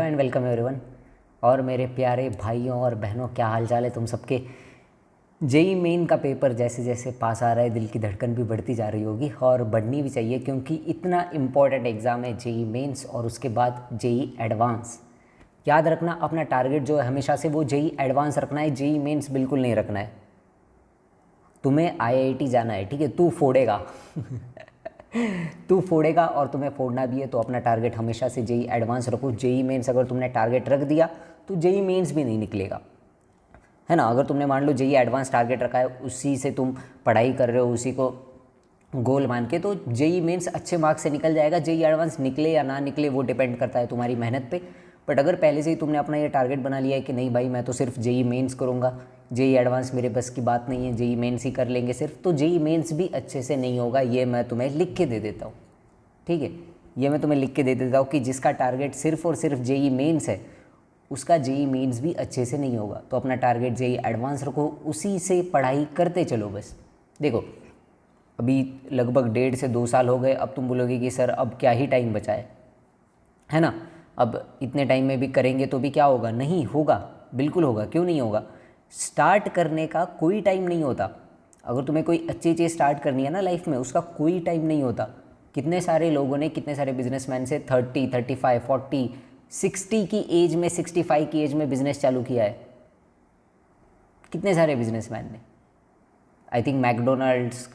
And welcome everyone. और मेरे प्यारे भाइयों और बहनों, क्या हाल चाल है तुम सबके। जेई मेन का पेपर जैसे जैसे पास आ रहा है, दिल की धड़कन भी बढ़ती जा रही होगी और बढ़नी भी चाहिए, क्योंकि इतना इम्पॉर्टेंट एग्ज़ाम है जेई मेंस और उसके बाद जेई एडवांस। याद रखना, अपना टारगेट जो है हमेशा से वो जेई एडवांस रखना है, जेई मेंस बिल्कुल नहीं रखना है। तुम्हें आईआईटी जाना है, ठीक है, तू फोड़ेगा तू फोड़ेगा और तुम्हें फोड़ना भी है, तो अपना टारगेट हमेशा से जेई एडवांस रखो। जेई मेंस अगर तुमने टारगेट रख दिया तो जेई मेंस भी नहीं निकलेगा, है ना। अगर तुमने मान लो जेई एडवांस टारगेट रखा है, उसी से तुम पढ़ाई कर रहे हो, उसी को गोल मान के, तो जेई मेंस अच्छे मार्क्स से निकल जाएगा। जेई एडवांस निकले या ना निकले वो डिपेंड करता है तुम्हारी मेहनत पे। बट अगर पहले से ही तुमने अपना ये टारगेट बना लिया है कि नहीं भाई मैं तो सिर्फ जेई मेंस करूँगा, जेई एडवांस मेरे बस की बात नहीं है, जेई मेंस ही कर लेंगे सिर्फ, तो जेई मेंस भी अच्छे से नहीं होगा। ये मैं तुम्हें लिख के दे देता हूँ, ठीक है, ये मैं तुम्हें लिख के दे देता हूँ कि जिसका टारगेट सिर्फ और सिर्फ जेई मेंस है उसका जेई मेंस भी अच्छे से नहीं होगा। तो अपना टारगेट जेई एडवांस रखो, उसी से पढ़ाई करते चलो बस। देखो अभी लगभग 1.5 से 2 साल हो गए, अब तुम बोलोगे कि सर अब क्या ही टाइम बचा है ना, अब इतने टाइम में भी करेंगे तो भी क्या होगा। नहीं होगा, बिल्कुल होगा, क्यों नहीं होगा। स्टार्ट करने का कोई टाइम नहीं होता। अगर तुम्हें कोई अच्छी चीज़ स्टार्ट करनी है ना लाइफ में, उसका कोई टाइम नहीं होता। कितने सारे लोगों ने, कितने सारे बिजनेसमैन से 30, 35, 40, 60 की एज में, 65 की एज में बिजनेस चालू किया है। कितने सारे बिजनेसमैन ने, आई थिंक मैकडोनल्ड्स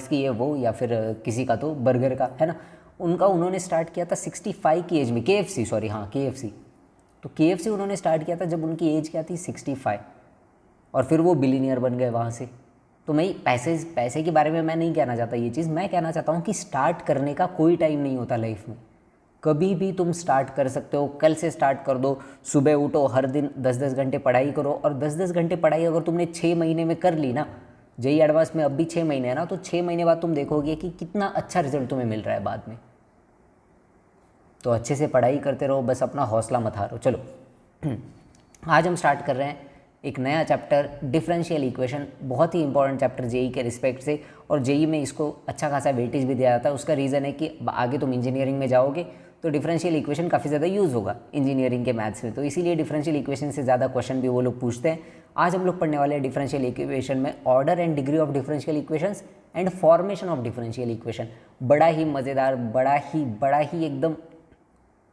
की है वो, या फिर किसी का तो बर्गर का, है ना, उनका उन्होंने स्टार्ट किया था 65 की एज में। केएफसी, सॉरी, हाँ केएफसी, तो केएफसी उन्होंने स्टार्ट किया था जब उनकी एज क्या थी, 65, और फिर वो बिलीनियर बन गए वहाँ से। तो मैं पैसे के बारे में मैं नहीं कहना चाहता ये चीज़, मैं कहना चाहता हूँ कि स्टार्ट करने का कोई टाइम नहीं होता लाइफ में। कभी भी तुम स्टार्ट कर सकते हो, कल से स्टार्ट कर दो। सुबह उठो, हर दिन 10-10 घंटे पढ़ाई करो, और 10-10 घंटे पढ़ाई अगर तुमने 6 महीने में कर ली ना, जेई एडवांस में अब भी 6 महीने है ना, तो 6 महीने बाद तुम देखोगे कि कितना अच्छा रिजल्ट तुम्हें मिल रहा है बाद में। तो अच्छे से पढ़ाई करते रहो, बस अपना हौसला मत हारो। चलो आज हम स्टार्ट कर रहे हैं एक नया चैप्टर, डिफरेंशियल इक्वेशन। बहुत ही इंपॉर्टेंट चैप्टर जेई के रिस्पेक्ट से, और जेई में इसको अच्छा खासा वेटेज भी दिया जाता है। उसका रीज़न है कि आगे तुम इंजीनियरिंग में जाओगे तो डिफरेंशियल इक्वेशन काफ़ी ज़्यादा यूज़ होगा इंजीनियरिंग के मैथ्स में, तो इसीलिए डिफरेंशियल इक्वेशन से ज़्यादा क्वेश्चन भी वो लोग पूछते हैं। आज हम लोग पढ़ने वाले हैं डिफरेंशियल इक्वेशन में order and degree of differential equations and formation of differential equation. बड़ा ही मज़ेदार, बड़ा ही एकदम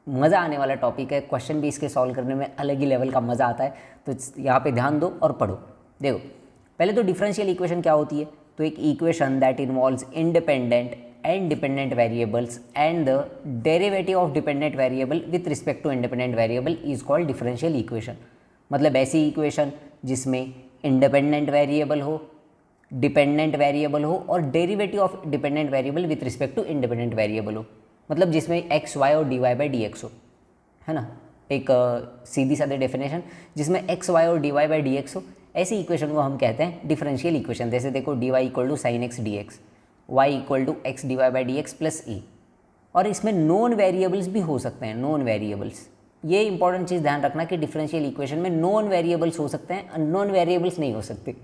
मज़ा आने वाला टॉपिक है। क्वेश्चन भी इसके सॉल्व करने में अलग ही लेवल का मज़ा आता है, तो यहाँ पे ध्यान दो और पढ़ो। देखो पहले तो डिफरेंशियल इक्वेशन क्या होती है, तो एक equation that involves independent and dependent variables and the derivative of dependent variable with respect to independent variable is called differential equation. मतलब ऐसी इक्वेशन जिसमें इंडिपेंडेंट वेरिएबल हो, डिपेंडेंट वेरिएबल हो और derivative of dependent variable with respect to independent variable हो। मतलब जिसमें x y और d y by d x हो, है ना, एक सीधी सादी डेफिनेशन, जिसमें एक्स वाई और d y by d x हो, ऐसी इक्वेशन को हम कहते हैं डिफरेंशियल इक्वेशन। जैसे देखो d y equal to sine x d x, y equal to x d y by d x plus e. और इसमें नॉन वेरिएबल्स भी हो सकते हैं, नॉन वेरिएबल्स। ये इंपॉर्टेंट चीज़ ध्यान रखना कि डिफरेंशियल इक्वेशन में नॉन वेरिएबल्स हो सकते हैं, नॉन वेरिएबल्स नहीं हो सकते।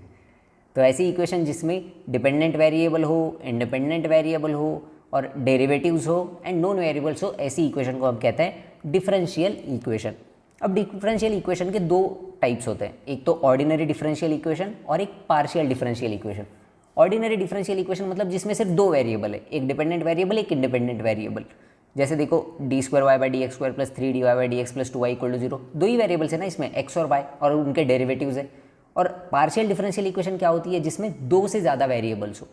तो ऐसी इक्वेशन जिसमें डिपेंडेंट वेरिएबल हो, इंडिपेंडेंट वेरिएबल हो और डेरिवेटिव्स हो एंड नॉन वेरिएबल्स हो, ऐसी इक्वेशन को हम कहते हैं डिफरेंशियल इक्वेशन। अब डिफरेंशियल इक्वेशन के दो टाइप्स होते हैं, एक तो ऑर्डिनरी डिफरेंशियल इक्वेशन और एक partial differential equation. Ordinary differential equation मतलब जिसमें सिर्फ दो वेरिएबल है, एक डिपेंडेंट वेरिएबल, एक इंडिपेंडेंट वेरिएबल। जैसे देखो d square y by d x square plus 3 d y by d x plus 2 y equal to 0, दो ही वेरिएबल्स है ना इसमें, एक्स और वाई, और उनके डेरिवेटिव्स है। और पार्शियल डिफरेंशियल इक्वेशन क्या होती है, जिसमें दो से ज़्यादा वेरिएबल्स हो,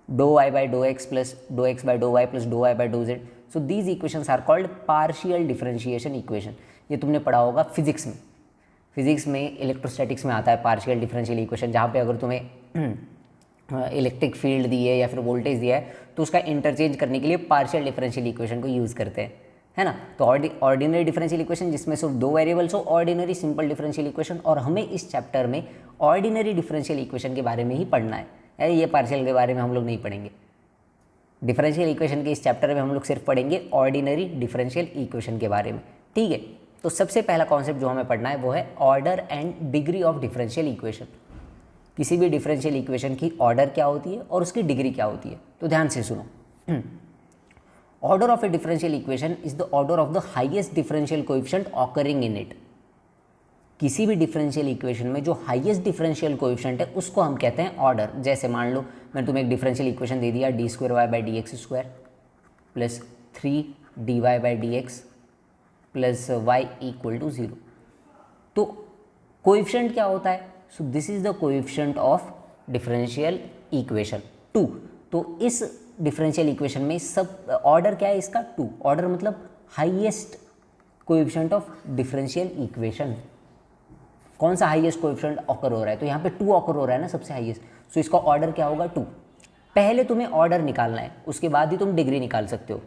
डो वाई बाई डो एक्स प्लस डो एक्स बाई डो वाई प्लस डो वाई बाई डो z. So these equations are called partial differentiation equation. ये तुमने पढ़ा होगा फिजिक्स में, फिजिक्स में इलेक्ट्रोस्टैटिक्स में आता है पार्शियल डिफरेंशियल इक्वेशन, जहाँ पे अगर तुम्हें इलेक्ट्रिक फील्ड दी है या फिर वोल्टेज दिया है तो उसका इंटरचेंज करने के लिए पार्शियल डिफरेंशियल इक्वेशन को यूज़ करते हैं, है ना। तो ऑर्डिनरी डिफरेंशियल इक्वेशन जिसमें सिर्फ दो वेरिएबल्स हो, ऑर्डिनरी सिंपल डिफरेंशियल इक्वेशन। और हमें इस चैप्टर में ऑर्डिनरी डिफरेंशियल इक्वेशन के बारे में ही पढ़ना है, ये पार्शियल के बारे में हम लोग नहीं पढ़ेंगे। डिफरेंशियल इक्वेशन के इस चैप्टर में हम लोग सिर्फ पढ़ेंगे ऑर्डिनरी डिफरेंशियल इक्वेशन के बारे में, ठीक है। तो सबसे पहला कॉन्सेप्ट जो हमें पढ़ना है वो है order and degree of differential equation. किसी भी डिफरेंशियल इक्वेशन की ऑर्डर क्या होती है और उसकी डिग्री क्या होती है, तो ध्यान से सुनो। Order of A differential equation is the order of the highest differential coefficient occurring in it. किसी भी डिफरेंशियल इक्वेशन में जो हाईएस्ट डिफरेंशियल कोएफिशिएंट है उसको हम कहते हैं ऑर्डर। जैसे मान लो मैंने तुम्हें एक डिफरेंशियल इक्वेशन दे दिया d2y/dx² plus 3dy/dx plus y = 0। तो कोएफिशिएंट क्या होता है? सो this is the coefficient of differential equation 2। तो इस डिफरेंशियल इक्वेशन में सब ऑर्डर क्या है इसका? 2। ऑर्डर मतलब highest coefficient of differential equation. कौन सा हाईएस्ट कोएफिशिएंट ऑकर हो रहा है? तो यहाँ पे 2 ऑकर हो रहा है ना सबसे हाईएस्ट, सो इसका ऑर्डर क्या होगा? 2। पहले तुम्हें ऑर्डर निकालना है, उसके बाद ही तुम डिग्री निकाल सकते हो।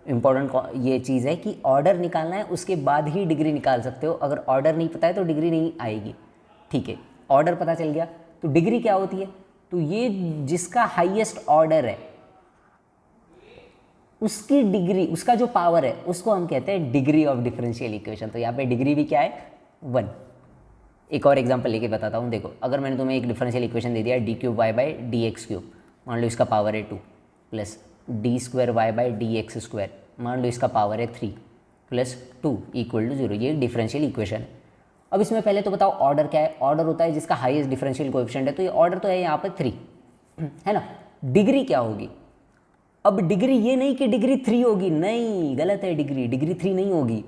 इंपॉर्टेंट ये चीज़ है कि ऑर्डर निकालना है, उसके बाद ही डिग्री निकाल सकते हो। अगर ऑर्डर नहीं पता है तो डिग्री नहीं आएगी। ठीक है, ऑर्डर पता चल गया तो डिग्री क्या होती है? तो ये जिसका हाईएस्ट ऑर्डर है उसकी डिग्री, उसका जो पावर है उसको हम कहते हैं डिग्री ऑफ डिफरेंशियल इक्वेशन। तो यहाँ पे डिग्री भी क्या है? 1। एक और एग्जांपल लेके बताता हूँ। देखो, अगर मैंने तुम्हें एक डिफरेंशियल इक्वेशन दे दिया d3y/dx3, मान लो इसका पावर है 2, प्लस d2y/dx², मान लो इसका पावर है 3, प्लस 2 = 0। ये डिफरेंशियल इक्वेशन है। अब इसमें पहले तो बताओ ऑर्डर क्या है? ऑर्डर होता है जिसका हाईएस्ट डिफरेंशियल कोएफिशिएंट है, तो ये ऑर्डर तो है यहाँ पर 3, है ना। डिग्री क्या होगी? अब डिग्री ये नहीं कि डिग्री 3 होगी, नहीं, गलत है। डिग्री 3 नहीं होगी।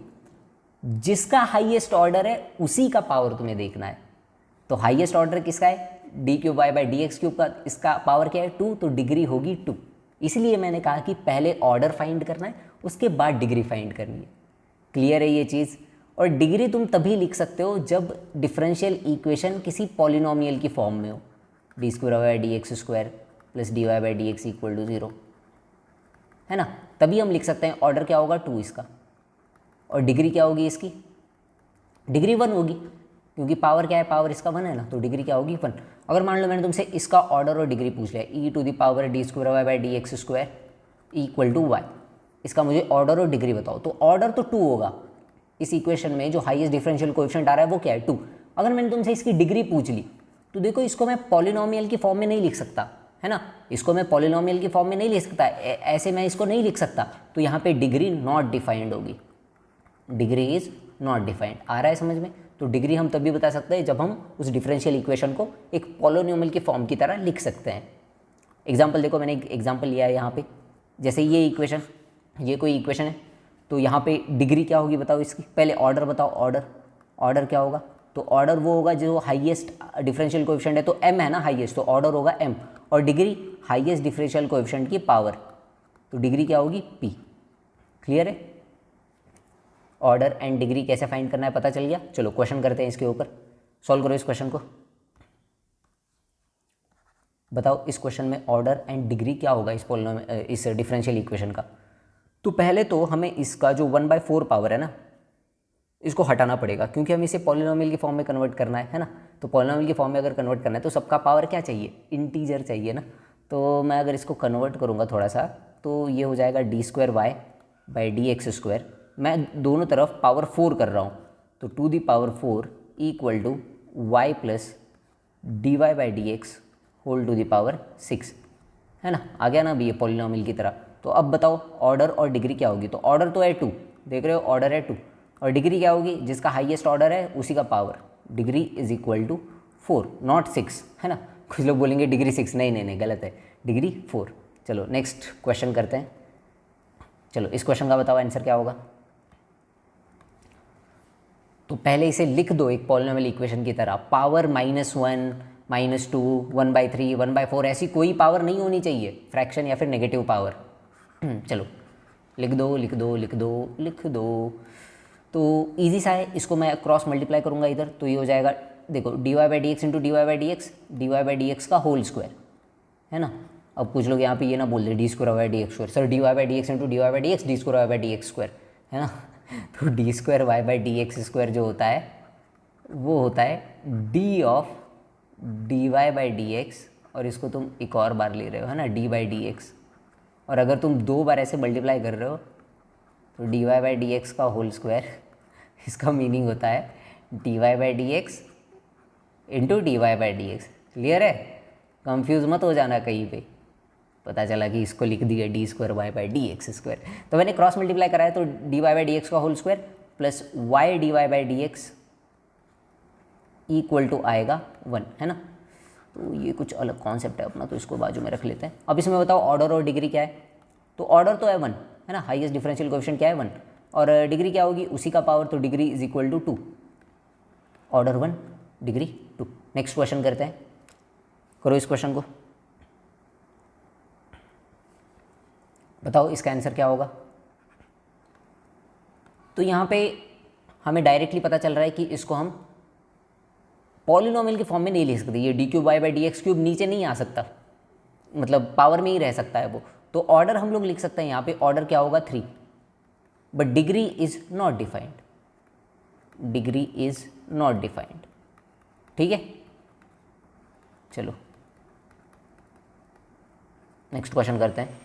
जिसका हाईएस्ट ऑर्डर है उसी का पावर तुम्हें देखना है। तो हाईएस्ट ऑर्डर किसका है? d3y/dx³ का, इसका पावर क्या है? 2, तो डिग्री होगी 2। इसलिए मैंने कहा कि पहले ऑर्डर फाइंड करना है, उसके बाद डिग्री फाइंड करनी है। क्लियर है ये चीज़? और डिग्री तुम तभी लिख सकते हो जब डिफरेंशियल इक्वेशन किसी पॉलिनोमियल की फॉर्म में हो, d2y/dx² प्लस dy/dx = 0, है ना। तभी हम लिख सकते हैं। ऑर्डर क्या होगा? 2 इसका। और डिग्री क्या होगी इसकी? डिग्री 1 होगी, क्योंकि पावर क्या है? पावर इसका 1 है ना, तो डिग्री क्या होगी? 1। अगर मान लो मैंने तुमसे इसका ऑर्डर और डिग्री पूछ लिया, e⁻d²y/dx² = y, इसका मुझे ऑर्डर और डिग्री बताओ, तो ऑर्डर तो 2 होगा। इस इक्वेशन में जो हाईएस्ट डिफरेंशियल कोएफिशिएंट आ रहा है वो क्या है? 2। अगर मैंने तुमसे इसकी डिग्री पूछ ली, तो देखो इसको मैं पॉलिनोमियल की फॉर्म में नहीं लिख सकता, है ना। इसको मैं पॉलिनोमियल की फॉर्म में नहीं लिख सकता, ऐसे मैं इसको नहीं लिख सकता। तो यहाँ पे डिग्री नॉट डिफाइंड होगी। Degree is not defined. आ रहा है समझ में? तो डिग्री हम तभी बता सकते हैं जब हम उस डिफरेंशियल इक्वेशन को एक पॉलिनोमियल की फॉर्म की तरह लिख सकते हैं। एग्जाम्पल देखो, मैंने एक एग्जाम्पल लिया है यहाँ पे। जैसे ये इक्वेशन, ये कोई इक्वेशन है, तो यहाँ पे डिग्री क्या होगी बताओ इसकी? पहले ऑर्डर बताओ। ऑर्डर क्या होगा? तो ऑर्डर वो होगा जो हाईएस्ट डिफरेंशियल कोएफिशिएंट है, तो m है ना हाईएस्ट, तो ऑर्डर होगा m। और डिग्री हाईएस्ट डिफरेंशियल कोएफिशिएंट की पावर, तो डिग्री क्या होगी? p। क्लियर है? ऑर्डर एंड डिग्री कैसे फाइंड करना है पता चल गया। चलो क्वेश्चन करते हैं इसके ऊपर। सॉल्व करो इस क्वेश्चन को। बताओ इस क्वेश्चन में ऑर्डर एंड डिग्री क्या होगा इस डिफरेंशियल इक्वेशन का। तो पहले तो हमें इसका जो 1/4 पावर है ना, इसको हटाना पड़ेगा, क्योंकि हमें इसे पॉलिनोमियल की फॉर्म में कन्वर्ट करना है ना। तो पॉलिनोमियल की फॉर्म में अगर कन्वर्ट करना है तो सबका पावर क्या चाहिए? इंटीजर चाहिए ना। तो मैं अगर इसको कन्वर्ट करूँगा थोड़ा सा, तो ये हो जाएगा d²y/dx²। मैं दोनों तरफ पावर 4 कर रहा हूँ, तो 2 ^ 4 = y + dy/dx whole to the power 6, है ना। आ गया ना अभी ये पॉलिनोमियल की तरह। तो अब बताओ ऑर्डर और डिग्री क्या होगी। तो ऑर्डर तो है 2, देख रहे हो, ऑर्डर है 2। और डिग्री क्या होगी? जिसका हाईएस्ट ऑर्डर है उसी का power. Degree is equal to 4 not 6, है ना। कुछ लोग बोलेंगे डिग्री 6, नहीं गलत है, डिग्री 4। चलो नेक्स्ट क्वेश्चन करते हैं। चलो इस क्वेश्चन का बताओ आंसर क्या होगा। तो पहले इसे लिख दो एक पॉलिनोमियल इक्वेशन की तरह। पावर -1, -2, 1/3, 1/4, ऐसी कोई पावर नहीं होनी चाहिए, फ्रैक्शन या फिर नेगेटिव पावर। चलो लिख दो। तो इजी सा है, इसको मैं क्रॉस मल्टीप्लाई करूँगा इधर, तो ये हो जाएगा, देखो dy/dx × dy/dx का होल स्क्वायर, है ना। अब कुछ लोग यहाँ पे ये ना बोल दे d²y/dx², sir dy/dx × dy/dx d²y/dx², है ना। तो d²y/dx² जो होता है वो होता है d ऑफ dy/dx, और इसको तुम एक और बार ले रहे हो, है ना, d/dx। और अगर तुम 2 बार ऐसे मल्टीप्लाई कर रहे हो तो dy/dx का होल स्क्वायर, इसका मीनिंग होता है dy/dx × dy/dx। क्लियर है? कंफ्यूज मत हो जाना कहीं पे। पता चला कि इसको लिख दिया d square y by d x square. तो मैंने क्रॉस मल्टीप्लाई कराया तो d y by d x का whole square plus y d y by d x equal to आएगा 1, है ना। तो ये कुछ अलग कॉन्सेप्ट है अपना, तो इसको बाजू में रख लेते हैं। अब इसमें बताओ ऑर्डर और डिग्री क्या है। तो ऑर्डर तो है 1, है ना, हाईएस्ट डिफरेंशियल कोएफिशिएंट क्या है 1, और डिग्री क्या होगी उसी का पावर, तो degree is equal to 2, order 1 degree 2। Next question करते हैं, करो इस क्वेश्चन को, बताओ इसका आंसर क्या होगा। तो यहाँ पे हमें डायरेक्टली पता चल रहा है कि इसको हम पॉलिनोमियल के फॉर्म में नहीं लिख सकते। ये d cube y by d x cube नीचे नहीं आ सकता, मतलब पावर में ही रह सकता है वो। तो ऑर्डर हम लोग लिख सकते हैं यहाँ पे, ऑर्डर क्या होगा 3, but degree is not defined, degree is not defined, ठीक है। चलो नेक्स्ट क्वेश्चन करते हैं,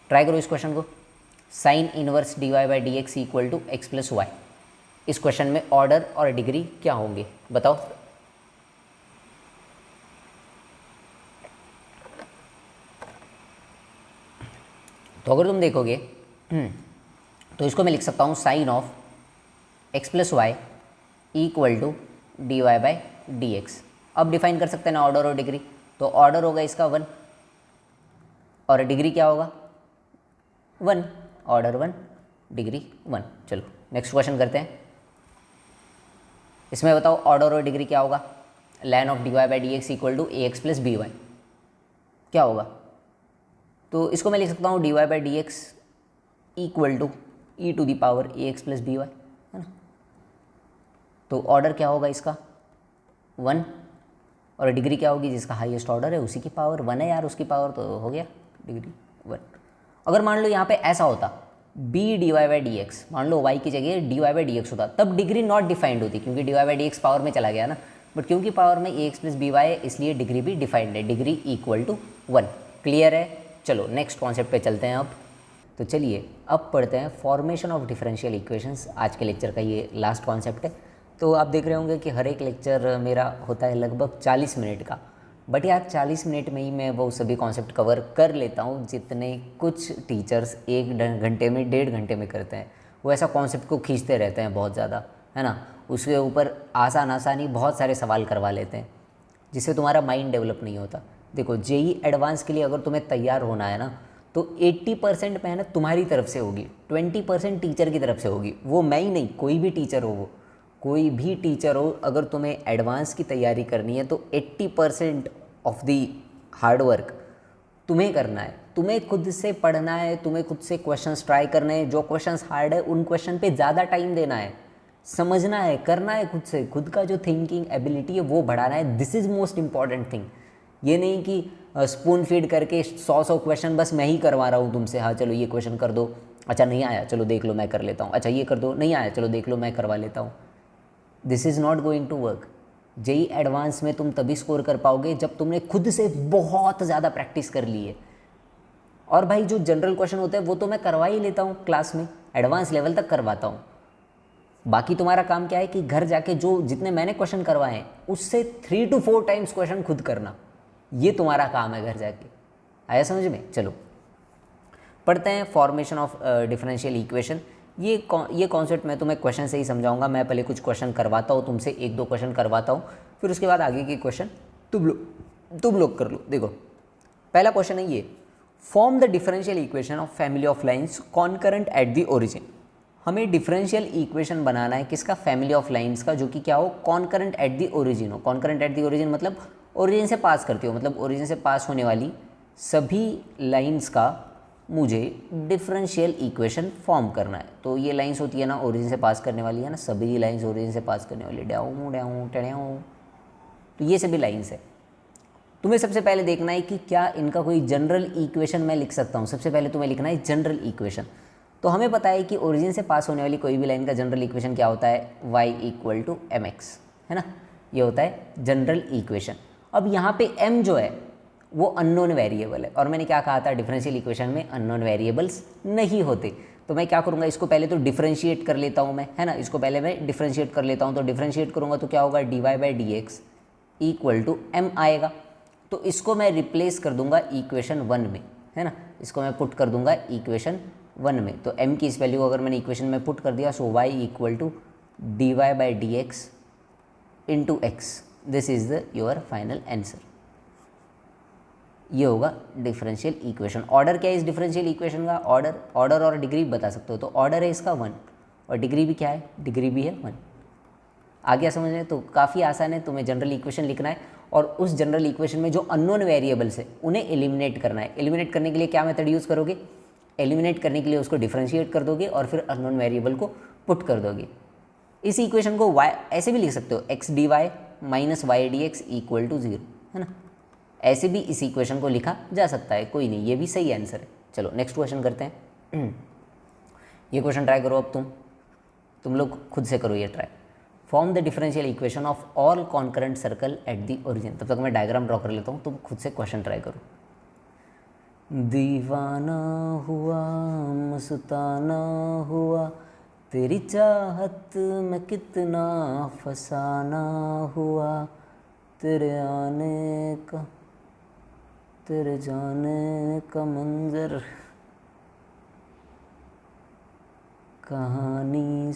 ट्राई करो इस क्वेश्चन को। Sine inverse d y by d x equal to x plus y, इस क्वेश्चन में ऑर्डर और डिग्री क्या होंगे बताओ। तो अगर तुम देखोगे तो इसको मैं लिख सकता हूँ sine of x plus y equal to d y by d x. अब डिफाइन कर सकते हैं ना ऑर्डर और डिग्री, तो ऑर्डर होगा इसका 1 और डिग्री क्या होगा 1, ऑर्डर 1 डिग्री 1। चलो नेक्स्ट क्वेश्चन करते हैं, इसमें बताओ ऑर्डर और डिग्री क्या होगा। ln of d y by d x equal to a x plus b y क्या होगा। तो इसको मैं लिख सकता हूँ d y by d x equal to e to the power a x plus b y, है ना। तो ऑर्डर क्या होगा इसका 1 और डिग्री क्या होगी, जिसका हाईएस्ट ऑर्डर है उसी की पावर 1 है यार, उसकी पावर तो हो गया डिग्री 1। अगर मान लो यहाँ पे ऐसा होता b d y by d x, मान लो वाई की जगह d y by d x होता, तब डिग्री नॉट डिफाइंड होती, क्योंकि d y by d x power में चला गया ना। बट क्योंकि पावर में a x plus b y है, इसलिए डिग्री भी डिफाइंड है, डिग्री इक्वल टू 1। क्लियर है। चलो नेक्स्ट कॉन्सेप्ट पे चलते हैं अब। तो चलिए अब पढ़ते हैं फॉर्मेशन ऑफ डिफरेंशियल इक्वेशंस। आज के लेक्चर का ये लास्ट कॉन्सेप्ट है। तो आप देख रहे होंगे कि हर एक लेक्चर मेरा होता है लगभग 40 मिनट का, बट यार 40 मिनट में ही मैं वो सभी कॉन्सेप्ट कवर कर लेता हूँ जितने कुछ टीचर्स 1 घंटे में 1.5 घंटे में करते हैं। वो ऐसा कॉन्सेप्ट को खींचते रहते हैं बहुत ज़्यादा, है ना। उसके ऊपर आसानी बहुत सारे सवाल करवा लेते हैं, जिससे तुम्हारा माइंड डेवलप नहीं होता। देखो जेई एडवांस के लिए अगर तुम्हें तैयार होना है ना, तो 80% मेहनत तुम्हारी तरफ से होगी, 20% टीचर की तरफ से होगी। वो मैं ही नहीं, कोई भी टीचर हो, वो कोई भी टीचर हो, अगर तुम्हें एडवांस की तैयारी करनी है तो 80% ऑफ दी हार्ड वर्क तुम्हें करना है। तुम्हें खुद से पढ़ना है, तुम्हें खुद से क्वेश्चंस ट्राई करने हैं। जो क्वेश्चंस हार्ड है उन क्वेश्चन पे ज़्यादा टाइम देना है, समझना है, करना है खुद से। खुद का जो थिंकिंग एबिलिटी है वो बढ़ाना है। This is most important thing. ये नहीं कि स्पून फीड करके 100 क्वेश्चन बस मैं ही करवा रहा हूँ तुमसे। हाँ चलो ये क्वेश्चन कर दो, अच्छा नहीं आया चलो देख लो मैं कर लेता हूँ, अच्छा ये कर दो, नहीं आया चलो देख लो मैं करवा लेता हूँ। This is not going to work. JEE advance में तुम तभी स्कोर कर पाओगे जब तुमने खुद से बहुत ज़्यादा प्रैक्टिस कर ली है। और भाई जो जनरल क्वेश्चन होते हैं वो तो मैं करवा ही लेता हूँ क्लास में, एडवांस लेवल तक करवाता हूँ। बाकी तुम्हारा काम क्या है कि घर जाके जो जितने मैंने क्वेश्चन करवाए हैं उससे 3 to 4 टाइम्स क्वेश्चन खुद करना, ये तुम्हारा काम है घर जाके। आया समझ में। चलो पढ़ते हैं फॉर्मेशन ऑफ डिफरेंशियल इक्वेशन। ये कॉन्सेप्ट मैं तुम्हें क्वेश्चन से ही समझाऊंगा। मैं पहले कुछ क्वेश्चन करवाता हूँ तुमसे, 1-2 क्वेश्चन करवाता हूँ, फिर उसके बाद आगे के क्वेश्चन तुम लोग कर लो। देखो पहला क्वेश्चन है ये, form the differential equation of family of lines concurrent eight the origin. हमें डिफरेंशियल इक्वेशन बनाना है किसका, फैमिली ऑफ लाइन्स का, जो कि क्या हो, कॉन्करेंट एट द ओरिजिन हो। कॉन्करेंट एट द ओरिजिन मतलब ओरिजिन से पास करती हो, मतलब ओरिजिन से पास होने वाली सभी लाइन्स का मुझे डिफरेंशियल इक्वेशन फॉर्म करना है। तो ये लाइन्स होती है ना ओरिजिन से पास करने वाली, है ना, सभी लाइन्स ओरिजिन से पास करने वाली, डाउन डाउन टेढ़ाऊं, तो ये सभी लाइन्स है। तुम्हें सबसे पहले देखना है कि क्या इनका कोई जनरल इक्वेशन मैं लिख सकता हूँ। सबसे पहले तुम्हें लिखना है जनरल इक्वेशन। तो हमें पता है कि ओरिजिन से पास होने वाली कोई भी लाइन का जनरल इक्वेशन क्या होता है, y इक्वल टू mx, है ना, ये होता है जनरल इक्वेशन। अब यहाँ पे m जो है वो अननोन वेरिएबल है, और मैंने क्या कहा था, डिफरेंशियल इक्वेशन में अननोन वेरिएबल्स नहीं होते। तो मैं क्या करूँगा, इसको पहले तो डिफरेंशिएट कर लेता हूँ मैं, है ना, इसको पहले मैं डिफरेंशिएट कर लेता हूँ। तो डिफरेंशिएट करूँगा तो क्या होगा, dy by d x equal to m आएगा। तो इसको मैं रिप्लेस कर दूंगा इक्वेशन 1 में, है ना, इसको मैं पुट कर दूंगा इक्वेशन 1 में। तो m की इस वैल्यू को अगर मैंने इक्वेशन में पुट कर दिया, so y equal to dy by d x into x, this is the your final answer. ये होगा डिफरेंशियल इक्वेशन। ऑर्डर क्या है इस डिफरेंशियल इक्वेशन का? ऑर्डर और डिग्री बता सकते हो। तो ऑर्डर है इसका 1 और डिग्री भी क्या है? डिग्री भी है 1। आ गया समझ में? तो काफ़ी आसान है, तुम्हें जनरल इक्वेशन लिखना है और उस जनरल इक्वेशन में जो अननोन वेरिएबल्स है उन्हें एलिमिनेट करना है। एलिमिनेट करने के लिए क्या मेथड यूज़ करोगे? एलिमिनेट करने के लिए उसको डिफरेंशिएट कर दोगे और फिर अननोन वेरिएबल को पुट कर दोगे। इस इक्वेशन को y ऐसे भी लिख सकते हो, x d y minus y d x equal to 0, है ना। ऐसे भी इस इक्वेशन को लिखा जा सकता है, कोई नहीं, ये भी सही आंसर है। चलो नेक्स्ट क्वेश्चन करते हैं। ये क्वेश्चन ट्राई करो अब तुम लोग खुद से करो ये try. Form the differential equation of all concurrent circle eight the origin. तब तक मैं डायग्राम ड्रॉ कर लेता हूँ, तुम खुद से क्वेश्चन ट्राई करो। दीवाना हुआ मस्ताना हुआ, तेरी चाहत में कितना फसाना हुआ, तेरे आने का तेरे जाने का मंजर, कहानी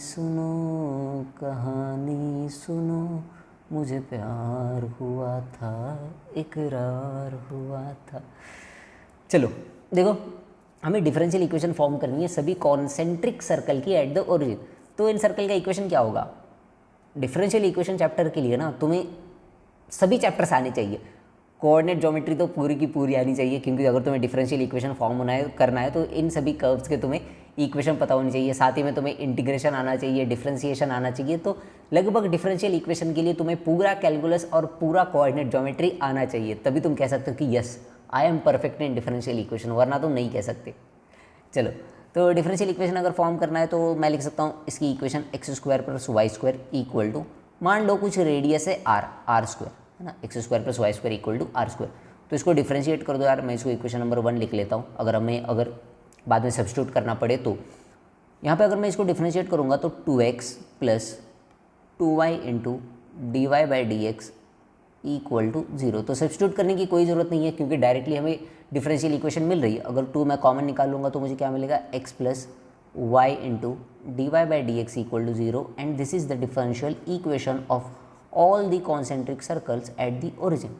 सुनो, मुझे प्यार हुआ था, इकरार हुआ था। चलो देखो, हमें डिफरेंशियल इक्वेशन फॉर्म करनी है सभी कॉन्सेंट्रिक सर्कल की एट द ओरिजिन। तो इन सर्कल का इक्वेशन क्या होगा? डिफरेंशियल इक्वेशन चैप्टर के लिए ना तुम्हें सभी चैप्टर्स आने चाहिए। कोऑर्डिनेट ज्योमेट्री तो पूरी की पूरी आनी चाहिए, क्योंकि अगर तुम्हें डिफरेंशियल इक्वेशन फॉर्म करना है तो इन सभी कर्व्स के तुम्हें इक्वेशन पता होनी चाहिए। साथ ही में तुम्हें इंटीग्रेशन आना चाहिए, डिफरेंशिएशन आना चाहिए। तो लगभग डिफरेंशियल इक्वेशन के लिए तुम्हें पूरा कैलकुलस और पूरा कोऑर्डिनेट ज्योमेट्री आना चाहिए, तभी तुम कह सकते हो कि yes I am perfect in differential equation, वरना तुम नहीं कह सकते। चलो, तो डिफरेंशियल इक्वेशन अगर फॉर्म करना है तो मैं लिख सकता हूँ इसकी equation x square plus y square equal to, मान लो कुछ रेडियस है आर स्क्वायर, है ना, x square plus y square equal to r square. तो इसको डिफरेंशिएट कर दो यार। मैं इसको इक्वेशन नंबर 1 लिख लेता हूँ, अगर बाद में सब्स्टिट्यूट करना पड़े तो। यहाँ पे अगर मैं इसको डिफरेंशिएट करूँगा तो 2x plus 2y into d y by d x equal to 0। तो सब्स्टिट्यूट करने की कोई ज़रूरत नहीं है, क्योंकि डायरेक्टली हमें डिफरेंशियल इक्वेशन मिल रही है। अगर 2 मैं कॉमन निकाल लूँगा तो मुझे क्या मिलेगा? x plus y into d y by d x equal to 0, and this is the differential equation of all the concentric circles at the origin.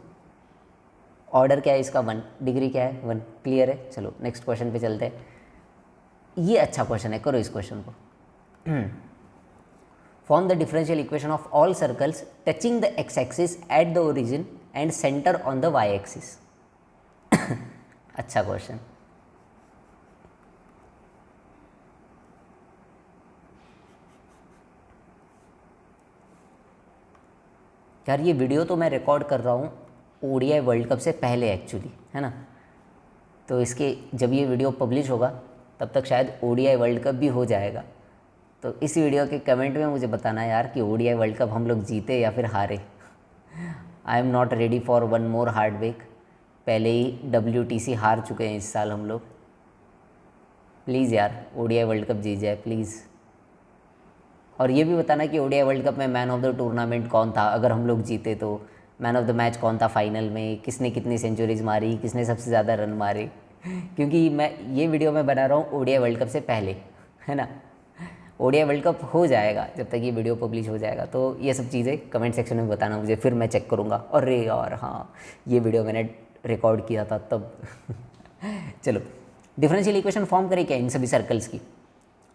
Order क्या है इसका? 1, डिग्री क्या है? 1। क्लियर है? चलो नेक्स्ट क्वेश्चन पे चलते हैं। ये अच्छा क्वेश्चन है, करो इस क्वेश्चन को। Form the differential equation of all circles touching the x axis at the origin and centre on the y axis. अच्छा क्वेश्चन। यार ये वीडियो तो मैं रिकॉर्ड कर रहा हूँ ओडीआई वर्ल्ड कप से पहले एक्चुअली, है ना। तो इसके जब ये वीडियो पब्लिश होगा तब तक शायद ओडीआई वर्ल्ड कप भी हो जाएगा। तो इस वीडियो के कमेंट में मुझे बताना यार कि ओडीआई वर्ल्ड कप हम लोग जीते या फिर हारे। I am not ready for one more heartbreak. पहले ही WTC हार चुके हैं इस साल हम लोग। प्लीज़ यार ओडीआई वर्ल्ड कप जीत जाए प्लीज़। और ये भी बताना कि ओडीआई वर्ल्ड कप में मैन ऑफ द टूर्नामेंट कौन था अगर हम लोग जीते तो। मैन ऑफ द मैच कौन था फाइनल में, किसने कितनी सेंचुरीज मारी, किसने सबसे ज़्यादा रन मारे। क्योंकि मैं ये वीडियो मैं बना रहा हूँ ओडीआई वर्ल्ड कप से पहले, है ना। ओडीआई वर्ल्ड कप हो जाएगा जब तक ये वीडियो पब्लिश हो जाएगा। तो ये सब चीज़ें कमेंट सेक्शन में बताना मुझे, फिर मैं चेक करूँगा। अरे यार हाँ, ये वीडियो मैंने रिकॉर्ड किया था तब। चलो, डिफरेंशियल इक्वेशन फॉर्म करें क्या इन सभी सर्कल्स की?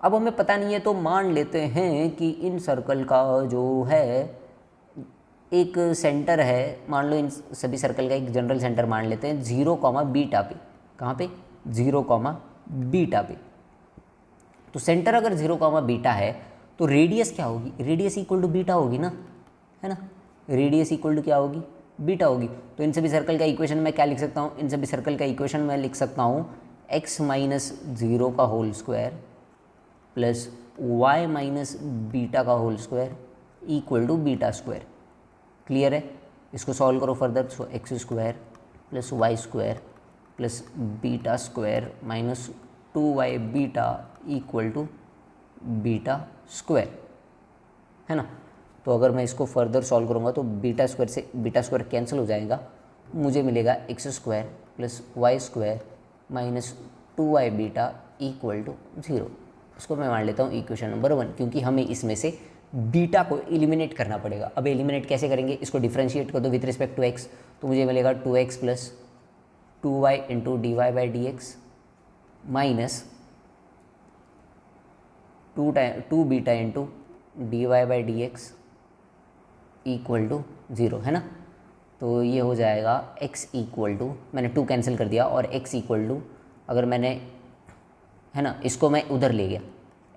अब हमें पता नहीं है तो मान लेते हैं कि इन सर्कल का जो है एक सेंटर है। मान लो इन सभी सर्कल का एक जनरल सेंटर मान लेते हैं 0, बीटा पे। कहाँ पे? 0, बीटा पे। तो सेंटर अगर 0, बीटा है तो रेडियस क्या होगी? रेडियस इक्वल टू बीटा होगी ना, है ना। रेडियस इक्वल टू क्या होगी? बीटा होगी। तो इन सभी सर्कल का इक्वेशन मैं क्या लिख सकता हूँ? इन सभी सर्कल का इक्वेशन मैं लिख सकता हूँ x माइनस 0 का whole square plus y minus beta का whole square equal to beta square. Clear है? इसको सॉल्व करो further. So x square plus y square plus beta square minus 2y beta equal to beta square, है ना। तो अगर मैं इसको फर्दर सॉल्व करूँगा तो बीटा स्क्वायर से बीटा स्क्वायर कैंसिल हो जाएगा मुझे मिलेगा x square plus y square minus 2y beta equal to 0। उसको मैं मान लेता हूँ इक्वेशन नंबर 1, क्योंकि हमें इसमें से बीटा को एलिमिनेट करना पड़ेगा। अब एलिमिनेट कैसे करेंगे, इसको डिफ्रेंशिएट कर दो विथ रिस्पेक्ट टू एक्स, तो मुझे मिलेगा 2x plus 2y into d y by d x minus 2 beta into d y by d x equal to 0, है ना। तो ये हो जाएगा x इक्वल टू, मैंने 2 कैंसिल कर दिया, और x इक्वल टू, अगर मैंने, है ना, इसको मैं उधर ले गया,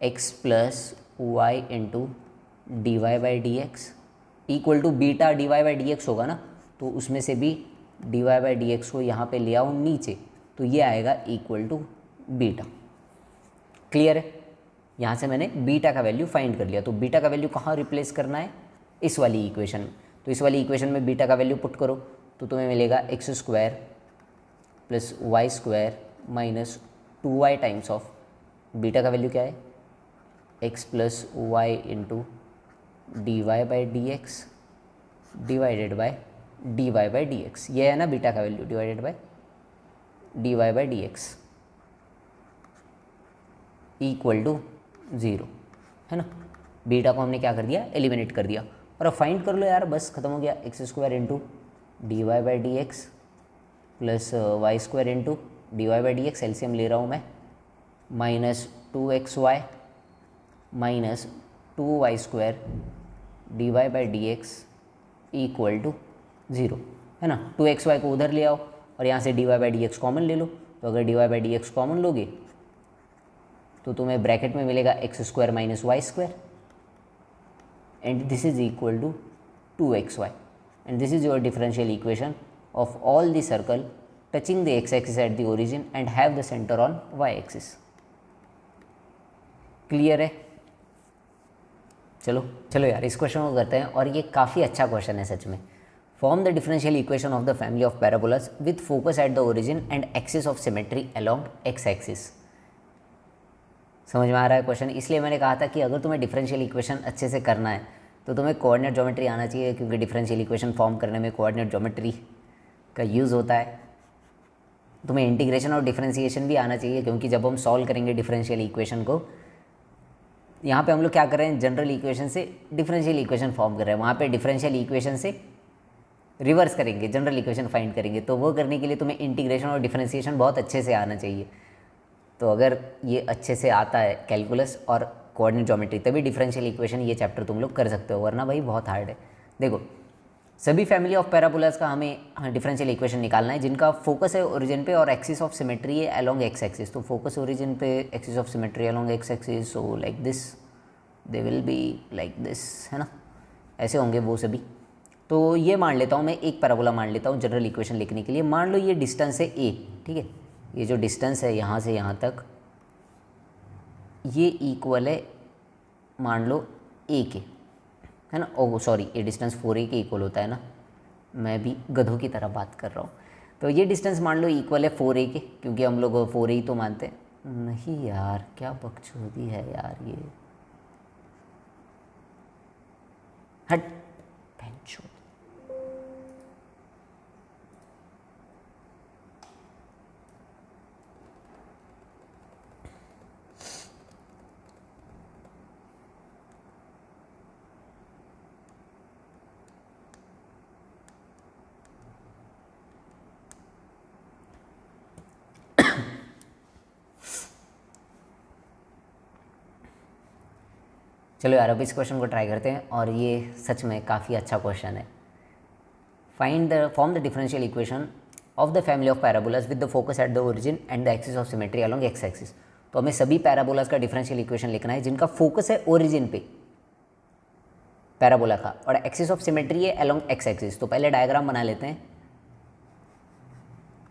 x plus y into d y by d x equal to beta d y by d x होगा ना, तो उसमें से भी d y by d x को यहाँ पे ले आओ नीचे, तो ये आएगा इक्वल टू बीटा। क्लियर है। यहाँ से मैंने बीटा का वैल्यू फाइंड कर लिया। तो बीटा का वैल्यू कहाँ रिप्लेस करना है, इस वाली इक्वेशन में। तो इस वाली इक्वेशन में बीटा का वैल्यू पुट करो, तो तुम्हें मिलेगा x square plus y square minus 2y times of beta का वैल्यू क्या है, x plus y into d y by d x divided by d y by d x. ये है ना बीटा का value, divided by d y by d x equal to 0, है ना। Beta को हमने क्या कर दिया, एलिमिनेट कर दिया। और अब फाइंड कर लो यार, बस खत्म हो गया। X square into d y by d x plus y square into d y by d x, LCM ले रहा हूँ मैं, minus 2xy minus 2y square d y by d x equal to 0, है ना। 2xy को उधर ले आओ और यहाँ से d y by d x common ले लो। तो अगर d y by d x common लोगे तो तुम्हें ब्रैकेट में मिलेगा x square minus y square, and this is equal to 2xy, and this is your differential equation of all the circle touching the x-axis at the origin and have the center on y-axis। Clear है। चलो यार, इस question को करते हैं, और ये काफ़ी अच्छा क्वेश्चन है सच में। Form the differential equation of the family of parabolas with focus at the origin and axis of symmetry along x axis. समझ में आ रहा है क्वेश्चन। इसलिए मैंने कहा था कि अगर तुम्हें डिफरेंशियल इक्वेशन अच्छे से करना है तो तुम्हें कोऑर्डिनेट ज्योमेट्री आना चाहिए, क्योंकि डिफरेंशियल इक्वेशन फॉर्म करने में कोऑर्डिनेट ज्योमेट्री का यूज़ होता है। तुम्हें इंटीग्रेशन और डिफरेंशिएशन भी आना चाहिए, क्योंकि जब हम सॉल्व करेंगे डिफरेंशियल इक्वेशन को, यहाँ पे हम लोग क्या कर रहे हैं, जनरल इक्वेशन से डिफरेंशियल इक्वेशन फॉर्म कर रहे हैं, वहाँ पे डिफरेंशियल इक्वेशन से रिवर्स करेंगे, जनरल इक्वेशन फाइंड करेंगे। तो वो करने के लिए तुम्हें इंटीग्रेशन और डिफरेंशिएशन बहुत अच्छे से आना चाहिए। तो अगर ये अच्छे से आता है कैलकुलस और कोऑर्डिनेट ज्योमेट्री, तभी डिफरेंशियल इक्वेशन ये चैप्टर तुम लोग कर सकते हो, वरना भाई बहुत हार्ड है। देखो, सभी फैमिली ऑफ पैराबोलास का हमें डिफरेंशियल इक्वेशन निकालना है जिनका फोकस है ओरिजिन पे और एक्सिस ऑफ सिमेट्री है अलोंग एक्स एक्सिस। तो फोकस ओरिजिन पे, axis of symmetry along x axis, so like this, they will be like this, है ना, ऐसे होंगे वो सभी। तो ये मान लेता हूँ मैं, एक पैराबोला मान लेता हूँ जनरल इक्वेशन लिखने के लिए। मान लो ये डिस्टेंस है ए, ठीक है, ये जो डिस्टेंस है यहाँ से यहाँ तक, ये इक्वल है मान लो ए के, है ना। ओह सॉरी, ये डिस्टेंस 4a के इक्वल होता है ना, मैं भी गधों की तरह बात कर रहा हूँ। तो ये डिस्टेंस मान लो इक्वल है 4a के, क्योंकि हम लोग 4a ही तो मानते हैं। नहीं यार, क्या बकचोदी है यार ये, हट बेंचो। चलो यार, अब इस क्वेश्चन को ट्राई करते हैं, और ये सच में काफ़ी अच्छा क्वेश्चन है। Form the differential equation of the family of parabolas with the focus at the origin and the axis of symmetry along x axis. तो हमें सभी पैराबोलास का डिफरेंशियल इक्वेशन लिखना है जिनका फोकस है ओरिजिन पे पैराबोला का, और एक्सिस ऑफ सिमेट्री है अलोंग एक्स एक्सिस। तो पहले डायग्राम बना लेते हैं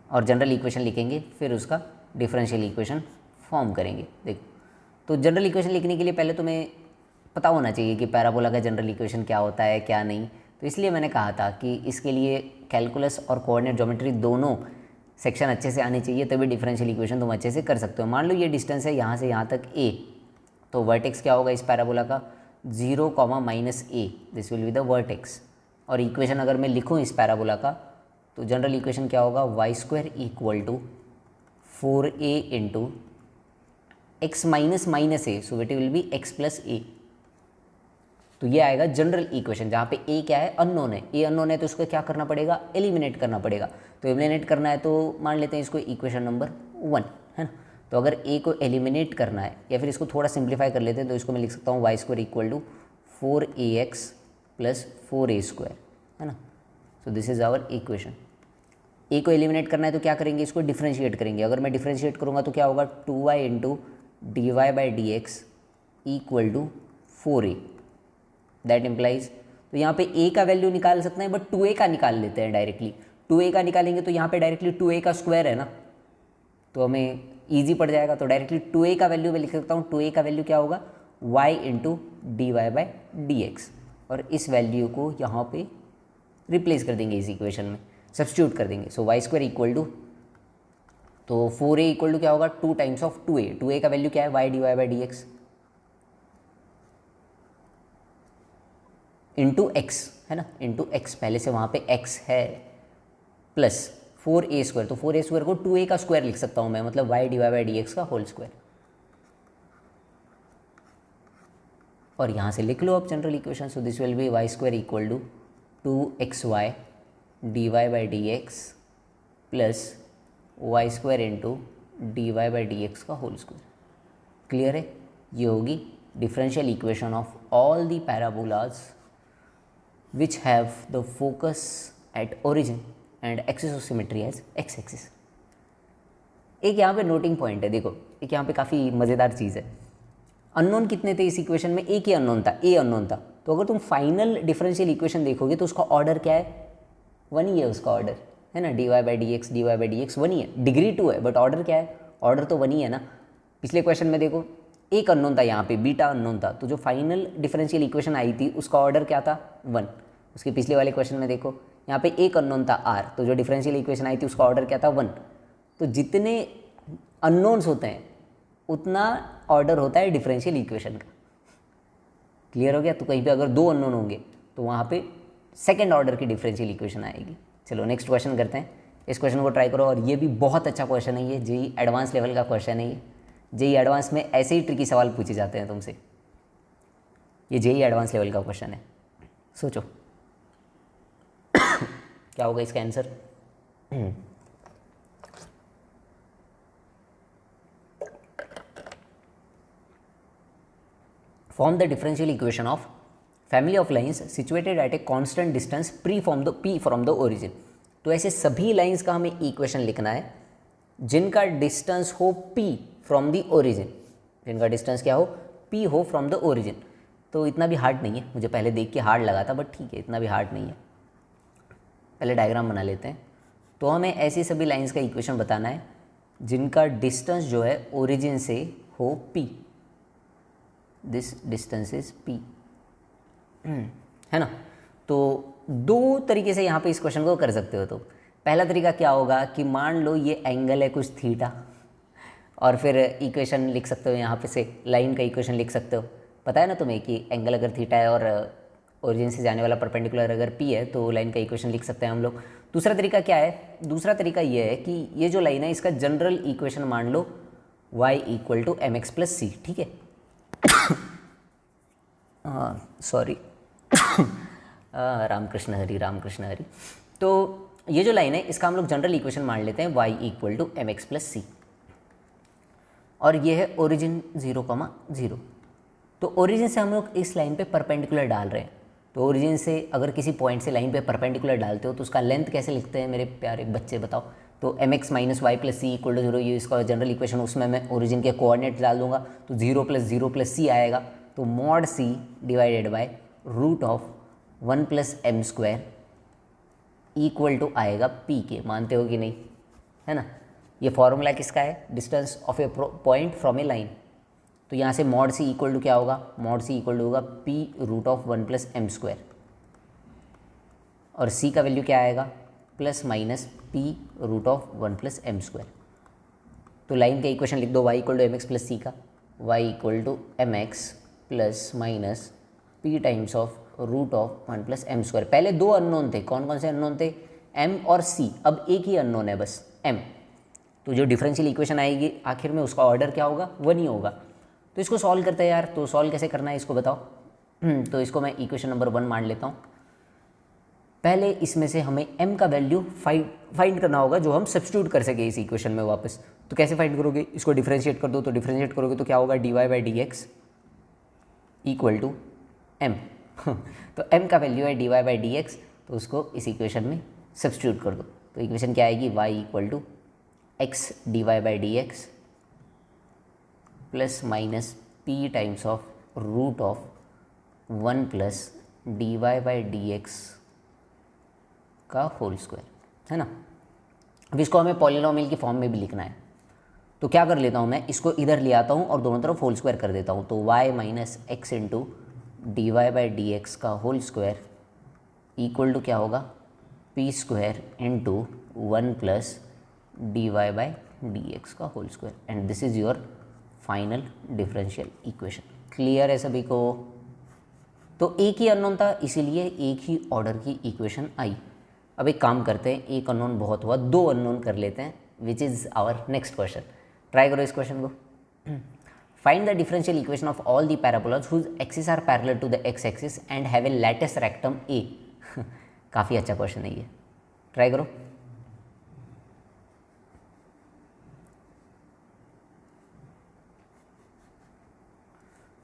और जनरल इक्वेशन लिखेंगे, फिर उसका डिफरेंशियल इक्वेशन फॉर्म करेंगे। देखो, तो जनरल इक्वेशन लिखने के लिए पहले तुम्हें पता होना चाहिए कि पैराबोला का जनरल इक्वेशन क्या होता है क्या नहीं। तो इसलिए मैंने कहा था कि इसके लिए कैलकुलस और कोऑर्डिनेट ज्योमेट्री दोनों सेक्शन अच्छे से आने चाहिए, तभी डिफरेंशियल इक्वेशन तुम अच्छे से कर सकते हो। मान लो ये डिस्टेंस है यहाँ से यहाँ तक a, तो वर्टेक्स क्या होगा इस पैराबोला का, 0, -a, this will be the vertex. और इक्वेशन अगर मैं लिखूँ इस पैराबोला का, तो जनरल इक्वेशन क्या होगा, y square equal to 4a into x minus minus a, so it will be x plus a. तो ये आएगा जनरल इक्वेशन, जहाँ पे ए क्या है, अननोन है। ए अननोन है तो उसको क्या करना पड़ेगा, एलिमिनेट करना पड़ेगा। तो एलिमिनेट करना है तो मान लेते हैं इसको इक्वेशन नंबर 1, है ना। तो अगर ए को एलिमिनेट करना है, या फिर इसको थोड़ा सिंप्लीफाई कर लेते हैं, तो इसको मैं लिख सकता हूँ y square equal to 4ax plus 4a square, है ना। So this is our equation. A को एलिमिनेट करना है तो क्या करेंगे, इसको डिफ्रेंशिएट करेंगे। अगर मैं डिफ्रेंशिएट करूँगा तो क्या होगा, 2y into d y by d x equal to 4a। That implies, तो यहाँ पे a का वैल्यू निकाल सकते हैं, बट 2a का निकाल लेते हैं डायरेक्टली। 2a का निकालेंगे तो यहाँ पे डायरेक्टली 2a का स्क्वायर है ना, तो हमें ईजी पड़ जाएगा। तो डायरेक्टली 2a का वैल्यू मैं लिख सकता हूँ। 2a का वैल्यू क्या होगा, y into d y by d x, और इस वैल्यू को यहाँ पे रिप्लेस कर देंगे इस इक्वेशन में, सब्स्टिट्यूट कर देंगे। सो वाई स्क्वायर इक्वल टू, तो 4a इक्वल टू क्या होगा, 2 टाइम्स ऑफ 2a। 2a का वैल्यू क्या है, y d y by d x into x, है ना, इंटू एक्स, पहले से वहाँ पे x है, प्लस 4a स्क्वायर। तो 4a स्क्वायर को 2a का स्क्वायर लिख सकता हूँ मैं, मतलब y d y by d x का होल स्क्वायर। और यहाँ से लिख लो अब general equation. So this will be y square equal to 2xy d y by d x plus y square into d y by d x का whole square. Clear है, ये होगी differential equation of all the parabolas which have the focus at origin and axis of symmetry as x axis। एक यहाँ पे noting point है, देखो एक यहाँ पे काफ़ी मज़ेदार चीज़ है। अननोन कितने थे इस इक्वेशन में, एक ही अननोन था, ए अननोन था। तो अगर तुम फाइनल डिफरेंशियल इक्वेशन देखोगे तो उसका ऑर्डर क्या है, 1 ही है उसका ऑर्डर, है ना। D y by d x, d y by d x 1 ही है, डिग्री 2 है, बट ऑर्डर क्या है, ऑर्डर तो 1 ही है ना। पिछले क्वेश्चन में देखो एक अननोन था, यहाँ पे बीटा अननोन था, तो जो फाइनल डिफरेंशियल इक्वेशन आई थी उसका ऑर्डर क्या था, 1। उसके पिछले वाले क्वेश्चन में देखो यहाँ पे एक अननोन था r, तो जो डिफरेंशियल इक्वेशन आई थी उसका ऑर्डर क्या था, 1। तो जितने अननोन्स होते हैं उतना ऑर्डर होता है डिफरेंशियल इक्वेशन का। क्लियर हो गया। तो कहीं पे अगर 2 अननोन होंगे तो वहाँ पे सेकेंड ऑर्डर की डिफरेंशियल इक्वेशन आएगी। चलो नेक्स्ट क्वेश्चन करते हैं, इस क्वेश्चन को ट्राई करो। और ये भी बहुत अच्छा क्वेश्चन है, ये जेई एडवांस लेवल का क्वेश्चन है। ये जेई एडवांस में ऐसे ही ट्रिकी सवाल पूछे जाते हैं तुमसे, ये जेई एडवांस लेवल का क्वेश्चन है। सोचो क्या होगा इसका answer. Form the differential equation of family of lines situated at a constant distance P from the origin. तो ऐसे सभी लाइंस का हमें इक्वेशन लिखना है जिनका डिस्टेंस हो p फ्रॉम द ओरिजिन, जिनका डिस्टेंस क्या हो, p हो फ्रॉम द ओरिजिन। तो इतना भी हार्ड नहीं है, मुझे पहले देख के हार्ड लगा था, बट ठीक है, इतना भी हार्ड नहीं है। पहले डायग्राम बना लेते हैं। तो हमें ऐसी सभी लाइंस का इक्वेशन बताना है जिनका डिस्टेंस जो है ओरिजिन से हो p, this distance is p, है ना। तो 2 तरीके से यहाँ पे इस क्वेश्चन को कर सकते हो। तो पहला तरीका क्या होगा कि मान लो ये एंगल है कुछ थीटा, और फिर इक्वेशन लिख सकते हो यहाँ पे से लाइन का इक्वेशन लिख सकते हो। पता है ना तुम्हें कि एंगल अगर थीटा है और ओरिजिन से जाने वाला परपेंडिकुलर अगर p है तो लाइन का इक्वेशन लिख सकते हैं हम लोग। दूसरा तरीका क्या है, दूसरा तरीका ये है कि ये जो लाइन है इसका जनरल इक्वेशन मान लो y equal to m x plus c, ठीक है। सॉरी रामकृष्ण हरी, रामकृष्ण हरी। तो ये जो लाइन है इसका हम लोग जनरल इक्वेशन मान लेते हैं y equal to m x plus c, और ये है ओरिजिन 0,0। तो ओरिजिन से हम लोग इस लाइन पे परपेंडिकुलर डाल रहे हैं। तो ओरिजिन से अगर किसी पॉइंट से लाइन पे परपेंडिकुलर डालते हो तो उसका लेंथ कैसे लिखते हैं मेरे प्यारे बच्चे, बताओ। तो m x minus y plus c equal to 0, ये इसका जनरल इक्वेशन, उसमें मैं ओरिजिन के कोऑर्डिनेट डाल दूंगा, तो 0 प्लस सी आएगा। तो mod c divided by root of 1 plus m square equal to आएगा पी के। मानते हो कि नहीं, है ना। ये फॉर्मूला किसका है, distance of a point from a line. तो यहाँ से मॉड सी इक्वल टू क्या होगा, मॉड सी इक्वल टू होगा p root of 1 plus m square, और c का वैल्यू क्या आएगा, plus minus p root of 1 plus m square. तो लाइन का इक्वेशन लिख दो y equal to m x plus c का, y equal to m x plus minus p times of root of 1 plus m square. पहले 2 unknown थे, कौन कौन से अननोन थे, m और c, अब एक ही अननोन है बस m, तो जो डिफरेंशियल इक्वेशन आएगी आखिर में उसका ऑर्डर क्या होगा, 1 ही होगा। तो इसको सॉल्व करते हैं यार, तो सॉल्व कैसे करना है इसको बताओ। तो इसको मैं इक्वेशन नंबर 1 मान लेता हूँ। पहले इसमें से हमें m का वैल्यू फाइंड करना होगा जो हम सब्स्टिट्यूट कर सके इस इक्वेशन में वापस। तो कैसे फाइंड करोगे, इसको डिफरेंशिएट कर दो, तो डिफरेंशिएट करोगे तो क्या होगा, dy/dx इक्वल टू m। तो m का वैल्यू है dy/dx, तो उसको इस इक्वेशन में सब्स्टिट्यूट कर दो। तो इक्वेशन क्या आएगी, y equal to x dy/dx plus minus p times of root of 1 plus dy/dx का होल स्क्वायर, है ना। अब इसको हमें पॉलिनोमियल की फॉर्म में भी लिखना है, तो क्या कर लेता हूँ मैं, इसको इधर ले आता हूँ और दोनों तरफ होल स्क्वायर कर देता हूँ। तो y minus x into dy/dx का होल स्क्वायर इक्वल टू क्या होगा, p square into 1 plus dy/dx का whole square, and this is your final differential equation. Clear है सभी को। तो एक ही अननोन था इसीलिए एक ही ऑर्डर की इक्वेशन आई। अब एक काम करते हैं, एक अननोन बहुत हुआ, 2 अननोन कर लेते हैं, which is our next question. Try करो इस क्वेश्चन को। Find the differential equation of all the parabolas whose axis are parallel to the x axis and have a latus rectum a. काफ़ी अच्छा क्वेश्चन है ये, ट्राई करो।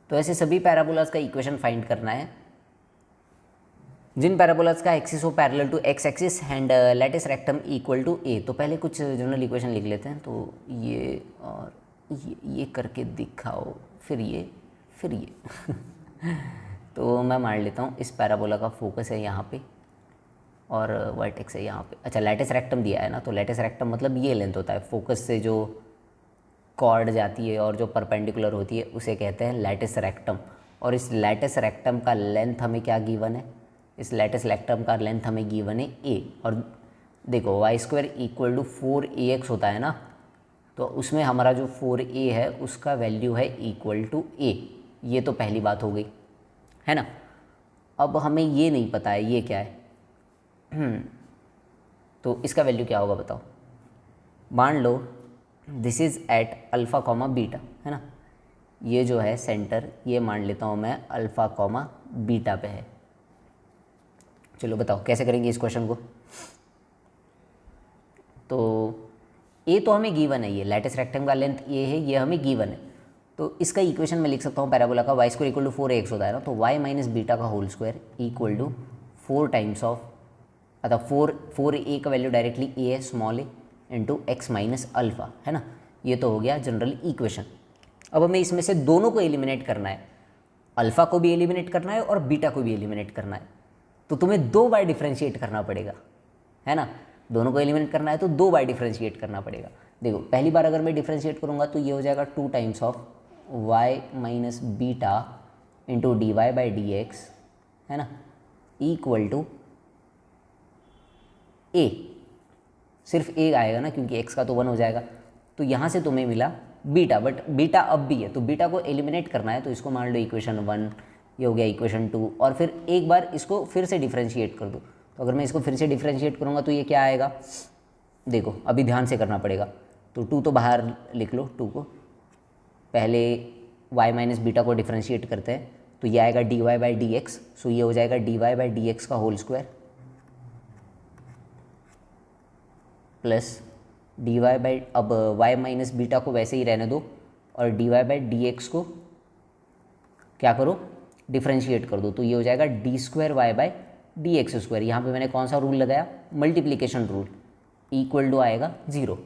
तो ऐसे सभी पैराबोलास का इक्वेशन फाइंड करना है जिन पैराबोलास का एक्सिस हो parallel to x axis and latus rectum equal to a. तो पहले कुछ जनरल इक्वेशन लिख लेते हैं। तो ये और ये करके दिखाओ, फिर ये तो मैं मान लेता हूँ इस पैराबोला का फोकस है यहाँ पे और वर्टेक्स है यहाँ पे। अच्छा, लैटिस रेक्टम दिया है ना, तो लैटिस रेक्टम मतलब ये लेंथ होता है, फोकस से जो कॉर्ड जाती है और जो परपेंडिकुलर होती है उसे कहते हैं लैटिस रेक्टम। और इस लैटिस रेक्टम का लेंथ हमें क्या गिवन है, इस लैटिस रेक्टम का लेंथ हमें गिवन है a। और देखो Y square equal to 4ax होता है ना, तो उसमें हमारा जो 4a है उसका वैल्यू है इक्वल टू a। ये तो पहली बात हो गई, है ना। अब हमें ये नहीं पता है ये क्या है। तो इसका वैल्यू क्या होगा बताओ। मान लो this is at alpha comma beta, है ना। ये जो है सेंटर, ये मान लेता हूँ मैं अल्फ़ा कॉमा बीटा पे है। चलो बताओ कैसे करेंगे इस क्वेश्चन को। तो ए तो हमें गिवन है, ये लैटिस रेक्टेंगल का लेंथ ये है, ये हमें गिवन है। तो इसका इक्वेशन मैं लिख सकता हूँ पैराबोला का, Y square equal to 4ax होता है ना, तो वाई माइनस बीटा का whole square equal to 4 times of, अतः 4a का वैल्यू डायरेक्टली ए है, small a into x minus alpha, है ना। ये तो हो गया जनरल इक्वेशन। अब हमें इसमें से दोनों को एलिमिनेट करना है, अल्फ़ा को भी एलिमिनेट करना है और बीटा को भी एलिमिनेट करना है। तो तुम्हें 2 बार डिफ्रेंशिएट करना पड़ेगा, है ना। दोनों को एलिमिनेट करना है तो 2 बार डिफ्रेंशिएट करना पड़ेगा। देखो पहली बार अगर मैं डिफ्रेंशिएट करूँगा तो ये हो जाएगा 2 times of y minus beta into dy/dx, है ना, इक्वल टू a। सिर्फ a आएगा ना क्योंकि x का तो 1 हो जाएगा। तो यहाँ से तुम्हें मिला बीटा, बट बीटा अब भी है तो बीटा को एलिमिनेट करना है। तो इसको मान लो इक्वेशन 1, ये हो गया इक्वेशन 2, और फिर एक बार इसको फिर से डिफ्रेंशिएट कर दो। तो अगर मैं इसको फिर से डिफ्रेंशिएट करूँगा तो ये क्या आएगा, देखो अभी ध्यान से करना पड़ेगा। तो 2 तो बाहर लिख लो, 2 को पहले y माइनस बीटा को डिफ्रेंशिएट करते हैं तो ये आएगा dy/dx। सो ये हो जाएगा dy/dx का होल स्क्वायर प्लस अब y माइनस बीटा को वैसे ही रहने दो और dy/dx को क्या करो, डिफ्रेंशिएट कर दो। तो ये हो जाएगा d²y/dx²। यहाँ पे मैंने कौन सा रूल लगाया, मल्टीप्लिकेशन रूल, इक्वल टू आएगा 0।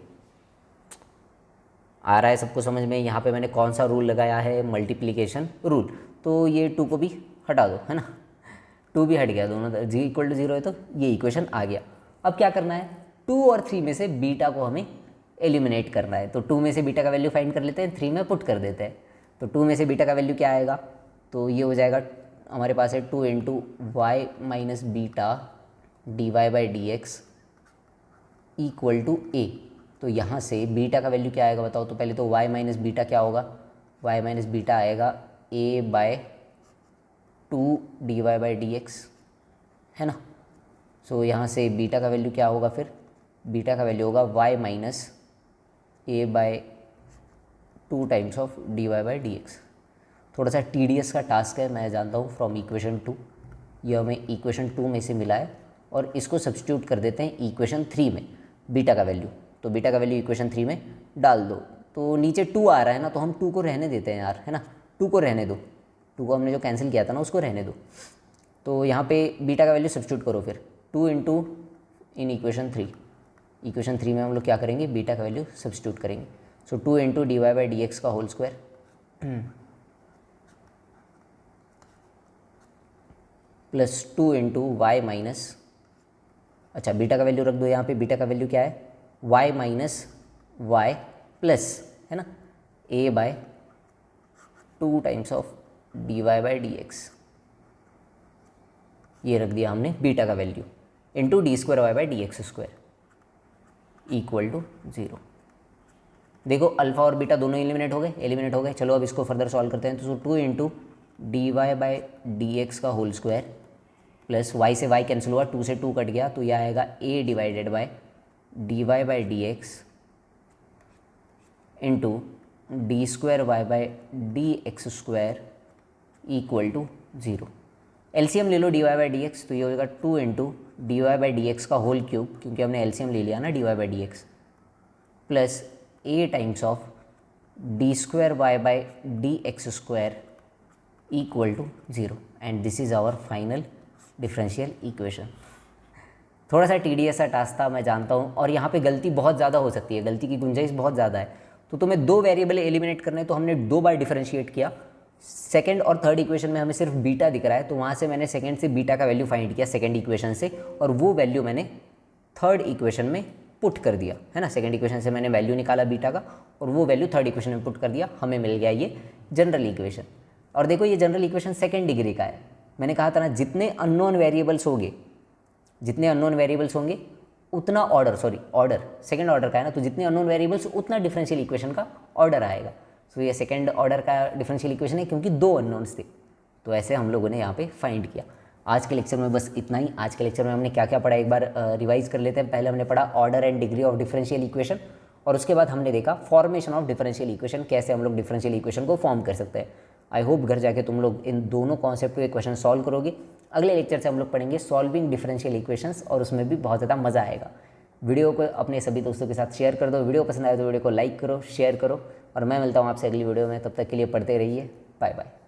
आ रहा है सबको समझ में, यहाँ पे मैंने कौन सा रूल लगाया है, मल्टीप्लिकेशन रूल। तो ये 2 को भी हटा दो, है ना, 2 भी हट गया, दोनों जी इक्वल टू 0 है, तो ये इक्वेशन आ गया। अब क्या करना है, 2 और 3 में से बीटा को हमें एलिमिनेट करना है। तो 2 में से बीटा का वैल्यू फाइंड कर लेते हैं, 3 में पुट कर देते हैं। तो 2 में से बीटा का वैल्यू क्या आएगा, तो ये हो जाएगा हमारे पास है 2 into y minus beta dy/dx equal to a। तो यहाँ से बीटा का वैल्यू क्या आएगा बताओ। तो पहले तो y माइनस बीटा क्या होगा, y माइनस बीटा आएगा a/2 dy/dx, है ना। सो यहाँ से बीटा का वैल्यू क्या होगा फिर, बीटा का वैल्यू होगा y minus a by 2 times of dy by d x. थोड़ा सा टीडीएस का टास्क है, मैं जानता हूँ, फ्रॉम इक्वेशन 2, यह हमें इक्वेशन 2 में से मिला है और इसको सब्स्टिट्यूट कर देते हैं इक्वेशन 3 में बीटा का वैल्यू। तो बीटा का वैल्यू इक्वेशन 3 में डाल दो, तो नीचे 2 आ रहा है ना, तो हम 2 को रहने देते हैं यार, है ना, 2 को रहने दो, 2 को हमने जो कैंसिल किया था ना उसको रहने दो। तो यहाँ पे बीटा का वैल्यू सब्स्टिट्यूट करो फिर, 2 इंटू इन इक्वेशन 3, इक्वेशन 3 में हम लोग क्या करेंगे, बीटा का वैल्यू सब्स्टिट्यूट करेंगे। So 2 into d y by d x का whole square plus 2 into y minus, अच्छा बीटा का वैल्यू रख दो यहाँ पे, बीटा का वैल्यू क्या है, y माइनस वाई प्लस, है ना, a by 2 times of d y by d x, ये रख दिया हमने बीटा का value, into d square y by d x square equal to 0। देखो अल्फा और बीटा दोनों एलिमिनेट हो गए। चलो अब इसको फर्दर सॉल्व करते हैं। तो 2 into d y by d x का होल स्क्वायर प्लस y से y कैंसिल हुआ, 2 से 2 कट गया, तो यह आएगा a divided by d y by d x into d square y by d x square equal to 0। LCM ले लो d y by d x, तो ये होगा 2 into d y by d x का होल क्यूब, क्योंकि हमने एलसीएम ले लिया ना d y by d x, plus a times of d square y by d x square equal to 0 and this is our final differential equation. थोड़ा सा TDS सा टास्क था, मैं जानता हूँ, और यहाँ पे गलती बहुत ज़्यादा हो सकती है, गलती की गुंजाइश बहुत ज़्यादा है। तो तुम्हें 2 वेरिएबल एलिमिनेट करने, तो हमने 2 बार डिफरेंशिएट किया। सेकंड और थर्ड इक्वेशन में हमें सिर्फ बीटा दिख रहा है, तो वहाँ से मैंने सेकंड से बीटा का वैल्यू फाइंड किया सेकंड इक्वेशन से, और वो वैल्यू मैंने थर्ड इक्वेशन में पुट कर दिया, है ना। सेकंड इक्वेशन से मैंने वैल्यू निकाला बीटा का, और वो वैल्यू थर्ड इक्वेशन में पुट कर दिया, हमें मिल गया ये जनरल इक्वेशन। और देखो ये जनरल इक्वेशन सेकंड डिग्री का है। मैंने कहा था ना, जितने अननोन वेरिएबल्स होंगे उतना ऑर्डर सेकंड ऑर्डर का है ना, तो जितने अननोन वेरिएबल्स उतना डिफरेंशियल इक्वेशन का ऑर्डर आएगा। तो ये सेकंड ऑर्डर का डिफरेंशियल इक्वेशन है, क्योंकि 2 अननोन्स थे, तो ऐसे हम लोगों ने यहाँ पे फाइंड किया। आज के लेक्चर में बस इतना ही। आज के लेक्चर में हमने क्या क्या पढ़ा एक बार रिवाइज कर लेते हैं। पहले हमने पढ़ा order and degree of differential equation, और उसके बाद हमने देखा फॉर्मेशन ऑफ डिफरेंशियल इक्वेशन, कैसे हम लोग डिफरेंशियल इक्वेशन को फॉर्म कर सकते हैं। आई होप घर जाके तुम लोग इन दोनों कॉन्सेप्ट के क्वेश्चन सॉल्व करोगे। अगले लेक्चर से हम लोग पढ़ेंगे सॉल्विंग डिफरेंशियल इक्वेशंस, और उसमें भी बहुत ज़्यादा मज़ा आएगा। वीडियो को अपने सभी दोस्तों के साथ शेयर कर दो। वीडियो पसंद आए तो वीडियो को लाइक करो, शेयर करो, और मैं मिलता हूँ आपसे अगली वीडियो में। तब तक के लिए पढ़ते रहिए। Bye bye.